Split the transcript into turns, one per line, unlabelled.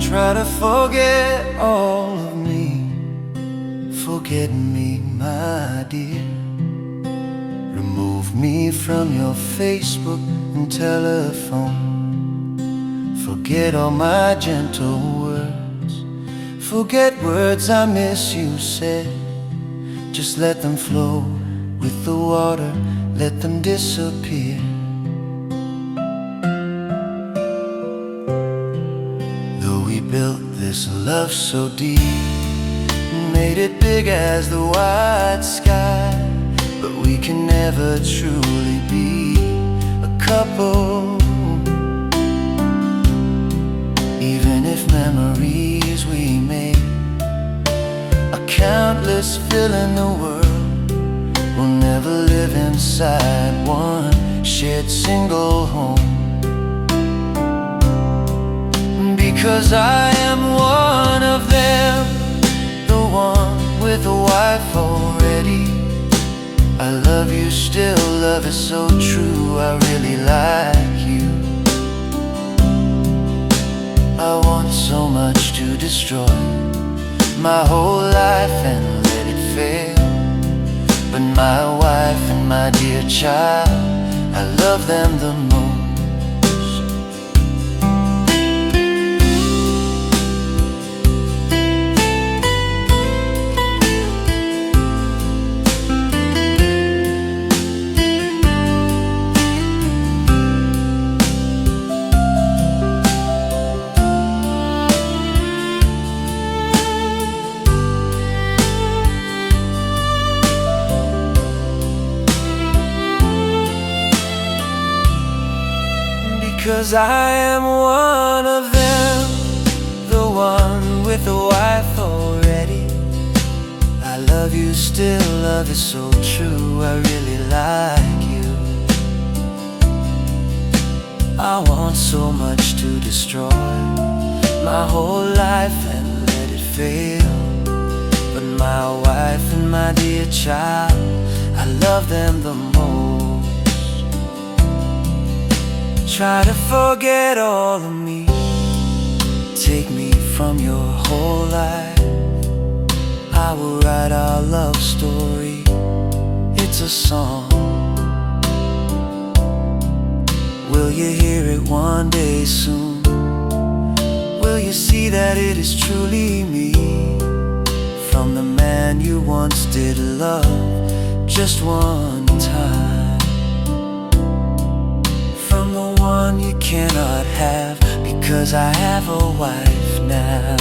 Try to forget all of me, forget me, my dear. Remove me from your Facebook and telephone. Forget all my gentle words, forget words I miss you said. Just let them flow with the water, let them disappear. Though we built this love so deep, made it big as the white sky, but we can never truly be a couple. Even if memories we made are countless, filling the world, we'll never live inside one shared single home. Because I am one of them, the one with a wife already. I love you still, love is so true, I really like you. I want so much to destroy my whole life and let it fail, but my wife and my dear child, I love them the most. Because I am one of them, the one with a wife already. I love you still, love is so true, I really like you. I want so much to destroy my whole life and let it fail, but my wife and my dear child, I love them the most. Try to forget all of me, take me from your whole life. I will write our love story, it's a song. Will you hear it one day soon? Will you see that it is truly me, from the man you once did love just one time? From the one you cannot have, because I have a wife now.